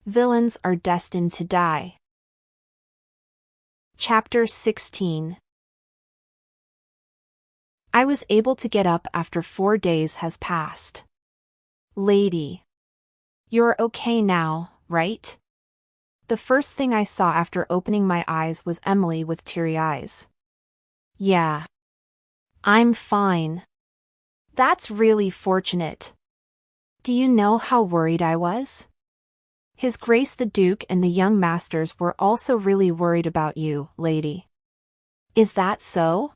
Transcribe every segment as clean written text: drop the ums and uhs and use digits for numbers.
Villains are destined to die. Chapter 16. I was able to get up after 4 days has passed. Lady. You're okay now, right? The first thing I saw after opening my eyes was Emily with teary eyes. Yeah. I'm fine. That's really fortunate. Do you know how worried I was? His Grace the Duke and the young masters were also really worried about you, lady. Is that so?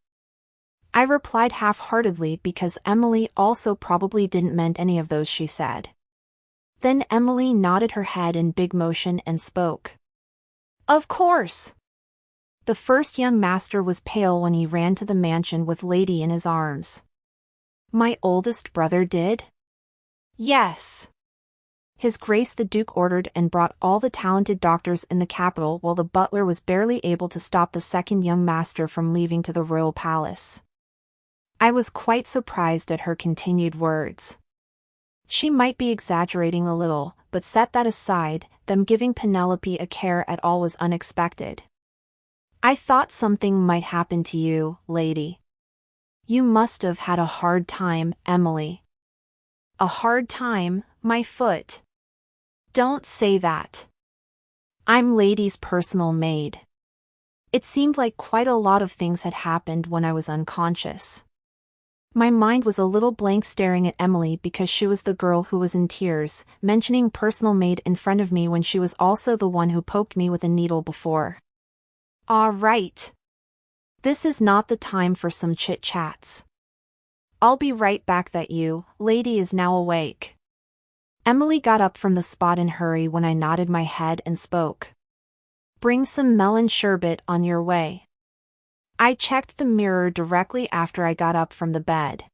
I replied half-heartedly because Emily also probably didn't meant any of those she said. Then Emily nodded her head in big motion and spoke. Of course. The first young master was pale when he ran to the mansion with Lady in his arms. My oldest brother did? Yes. His Grace the Duke ordered and brought all the talented doctors in the capital while the butler was barely able to stop the second young master from leaving to the royal palace. I was quite surprised at her continued words. She might be exaggerating a little, but set that aside, them giving Penelope a care at all was unexpected. I thought something might happen to you, lady. You must have had a hard time, Emily. A hard time, my foot. Don't say that. I'm Lady's personal maid. It seemed like quite a lot of things had happened when I was unconscious. My mind was a little blank staring at Emily because she was the girl who was in tears, mentioning personal maid in front of me when she was also the one who poked me with a needle before. All right. This is not the time for some chit-chats. I'll be right back. That you, lady, is now awake. Emily got up from the spot in hurry when I nodded my head and spoke. Bring some melon sherbet on your way. I checked the mirror directly after I got up from the bed.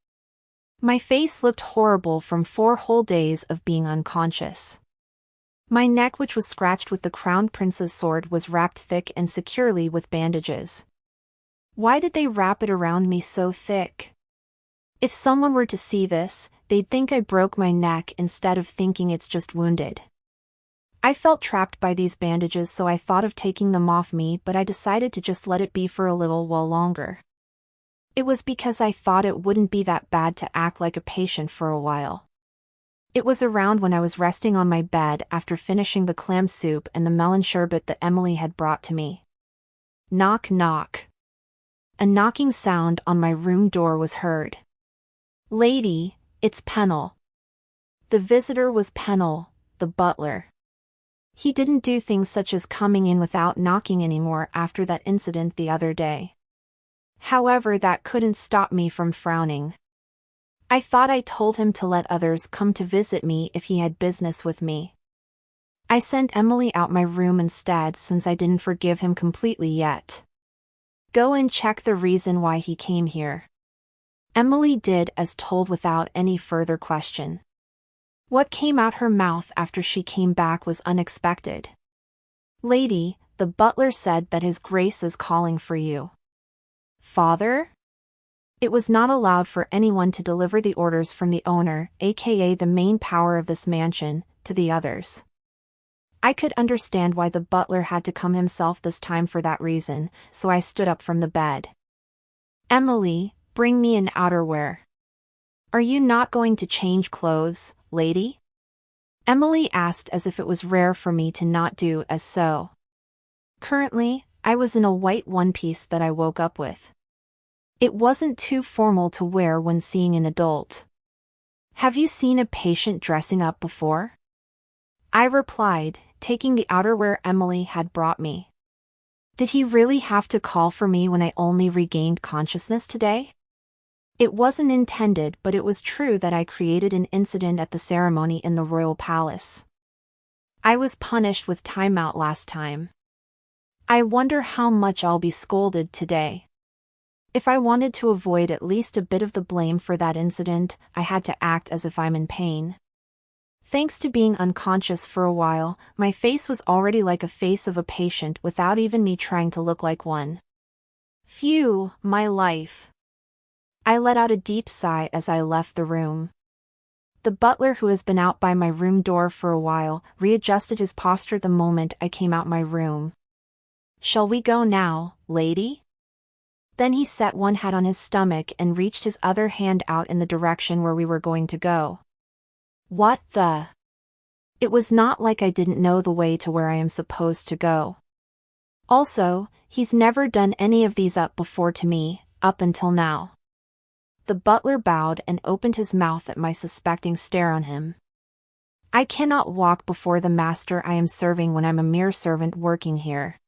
My face looked horrible from 4 whole days of being unconscious. My neck, which was scratched with the crown prince's sword, was wrapped thick and securely with bandages. Why did they wrap it around me so thick? If someone were to see this, they'd think I broke my neck instead of thinking it's just wounded. I felt trapped by these bandages, so I thought of taking them off me, but I decided to just let it be for a little while longer. It was because I thought it wouldn't be that bad to act like a patient for a while. It was around when I was resting on my bed after finishing the clam soup and the melon sherbet that Emily had brought to me. Knock, knock. A knocking sound on my room door was heard. Lady, it's Pennell. The visitor was Pennell, the butler. He didn't do things such as coming in without knocking anymore after that incident the other day. However, that couldn't stop me from frowning. I thought I told him to let others come to visit me if he had business with me. I sent Emily out my room instead since I didn't forgive him completely yet. Go and check the reason why he came here. Emily did as told without any further question. What came out her mouth after she came back was unexpected. Lady, the butler said that his Grace is calling for you. Father? It was not allowed for anyone to deliver the orders from the owner, aka the main power of this mansion, to the others. I could understand why the butler had to come himself this time for that reason, so I stood up from the bed. Emily, bring me an outerwear. Are you not going to change clothes, lady? Emily asked as if it was rare for me to not do as so. Currently, I was in a white one-piece that I woke up with. It wasn't too formal to wear when seeing an adult. Have you seen a patient dressing up before? I replied, taking the outerwear Emily had brought me. Did he really have to call for me when I only regained consciousness today? It wasn't intended, but it was true that I created an incident at the ceremony in the royal palace. I was punished with timeout last time. I wonder how much I'll be scolded today. If I wanted to avoid at least a bit of the blame for that incident, I had to act as if I'm in pain. Thanks to being unconscious for a while, my face was already like a face of a patient without even me trying to look like one. Phew, my life. I let out a deep sigh as I left the room. The butler, who has been out by my room door for a while, readjusted his posture the moment I came out my room. "Shall we go now, lady?" Then he set one hand on his stomach and reached his other hand out in the direction where we were going to go. What the? It was not like I didn't know the way to where I am supposed to go. Also, he's never done any of these up before to me, up until now. The butler bowed and opened his mouth at my suspecting stare on him. I cannot walk before the master I am serving when I'm a mere servant working here.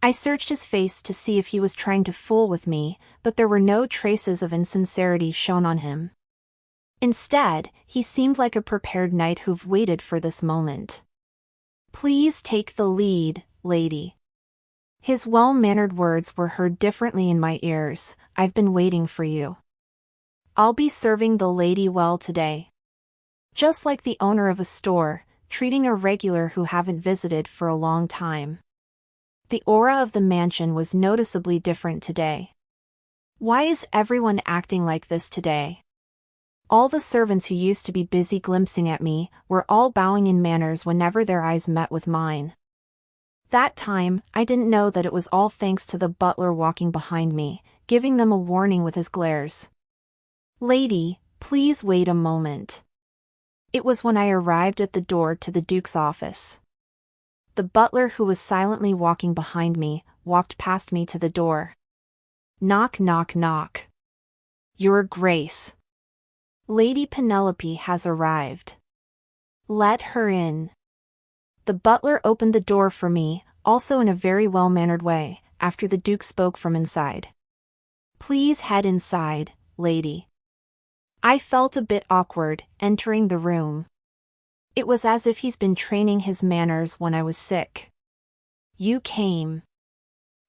I searched his face to see if he was trying to fool with me, but there were no traces of insincerity shown on him. Instead, he seemed like a prepared knight who've waited for this moment. "Please take the lead, lady." His well-mannered words were heard differently in my ears. "I've been waiting for you. I'll be serving the lady well today." Just like the owner of a store, treating a regular who haven't visited for a long time. The aura of the mansion was noticeably different today. Why is everyone acting like this today? All the servants who used to be busy glimpsing at me were all bowing in manners whenever their eyes met with mine. That time, I didn't know that it was all thanks to the butler walking behind me, giving them a warning with his glares. "Lady, please wait a moment." It was when I arrived at the door to the Duke's office. The butler, who was silently walking behind me, walked past me to the door. "Knock, knock, knock. Your Grace. Lady Penelope has arrived. Let her in." The butler opened the door for me, also in a very well-mannered way, after the Duke spoke from inside. "Please head inside, lady." I felt a bit awkward, entering the room. It was as if he's been training his manners when I was sick. "You came."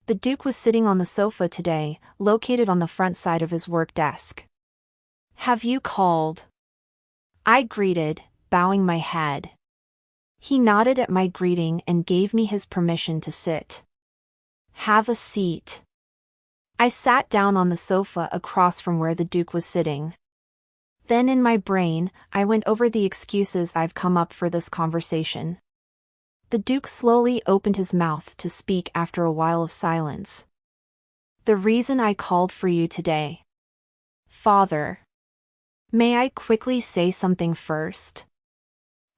The Duke was sitting on the sofa today, located on the front side of his work desk. "Have you called?" I greeted, bowing my head. He nodded at my greeting and gave me his permission to sit. "Have a seat." I sat down on the sofa across from where the Duke was sitting. Then in my brain, I went over the excuses I've come up for this conversation. The Duke slowly opened his mouth to speak after a while of silence. "The reason I called for you today. Father. May I quickly say something first?"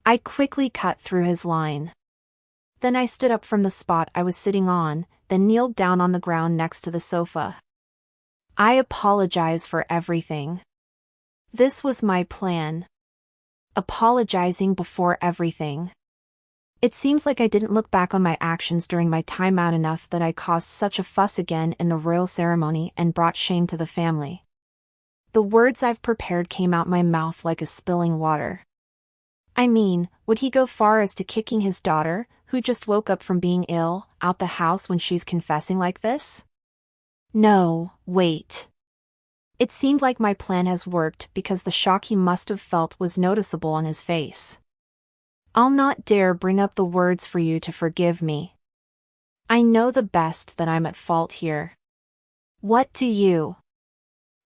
I quickly cut through his line. Then I stood up from the spot I was sitting on, then kneeled down on the ground next to the sofa. "I apologize for everything. This was my plan. Apologizing before everything. It seems like I didn't look back on my actions during my time out enough that I caused such a fuss again in the royal ceremony and brought shame to the family. The words I've prepared came out my mouth like a spilling water. I mean, would he go far as to kicking his daughter, who just woke up from being ill, out the house when she's confessing like this? No, wait. It seemed like my plan has worked because the shock he must have felt was noticeable on his face. "I'll not dare bring up the words for you to forgive me. I know the best that I'm at fault here. What do you?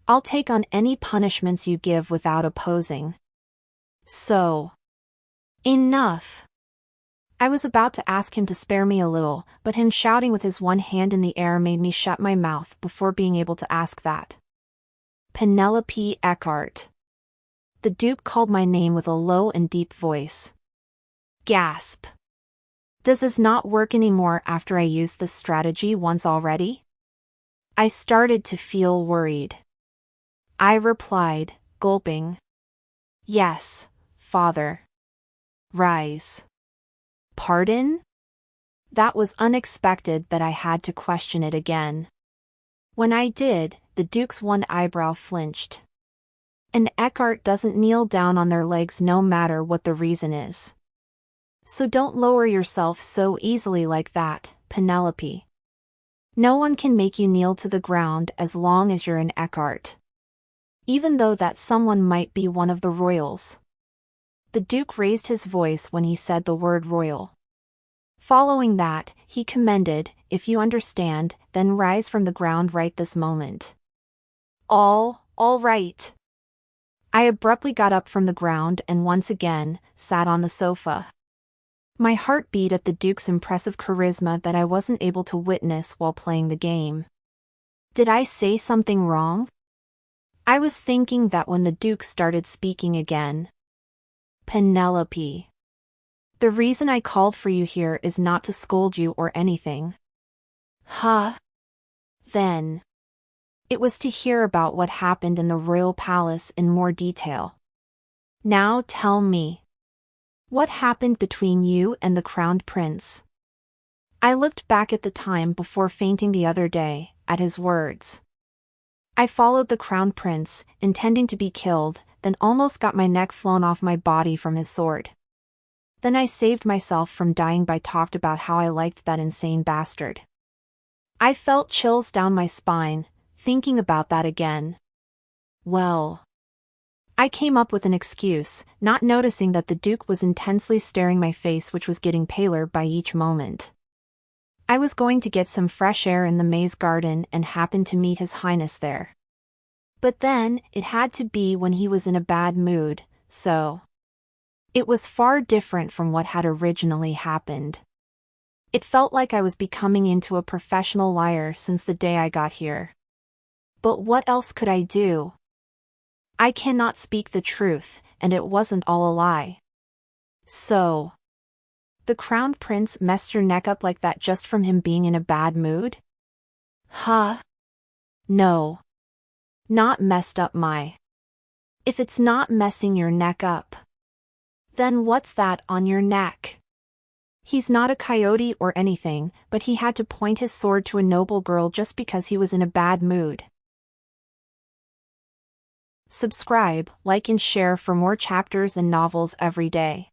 I'll take on any punishments you give without opposing. So. Enough." I was about to ask him to spare me a little, but him shouting with his one hand in the air made me shut my mouth before being able to ask that. "Penelope Eckart." The Duke called my name with a low and deep voice. Gasp. Does this not work anymore after I used this strategy once already? I started to feel worried. I replied, gulping. "Yes, father." "Rise." "Pardon?" That was unexpected that I had to question it again. When I did, the Duke's one eyebrow flinched. An Eckart doesn't kneel down on their legs no matter what the reason is. So don't lower yourself so easily like that, Penelope. No one can make you kneel to the ground as long as you're an Eckart. Even though that someone might be one of the royals. The Duke raised his voice when he said the word royal. Following that, he commended, "If you understand, then rise from the ground right this moment." All right." I abruptly got up from the ground and once again, sat on the sofa. My heart beat at the Duke's impressive charisma that I wasn't able to witness while playing the game. Did I say something wrong? I was thinking that when the Duke started speaking again. Penelope. The reason I called for you here is not to scold you or anything. Huh? Then. It was to hear about what happened in the royal palace in more detail. Now tell me. What happened between you and the crowned prince? I looked back at the time before fainting the other day, at his words. I followed the crowned prince, intending to be killed, then almost got my neck flown off my body from his sword. Then I saved myself from dying by talked about how I liked that insane bastard. I felt chills down my spine, thinking about that again. Well. I came up with an excuse, not noticing that the Duke was intensely staring my face, which was getting paler by each moment. I was going to get some fresh air in the maze garden and happened to meet His Highness there. But then, it had to be when he was in a bad mood, so. It was far different from what had originally happened. It felt like I was becoming into a professional liar since the day I got here. But what else could I do? I cannot speak the truth, and it wasn't all a lie. So. The crowned prince messed your neck up like that just from him being in a bad mood? Huh? No. Not messed up my. If it's not messing your neck up. Then what's that on your neck? He's not a coyote or anything, but he had to point his sword to a noble girl just because he was in a bad mood. Subscribe, like and share for more chapters and novels every day.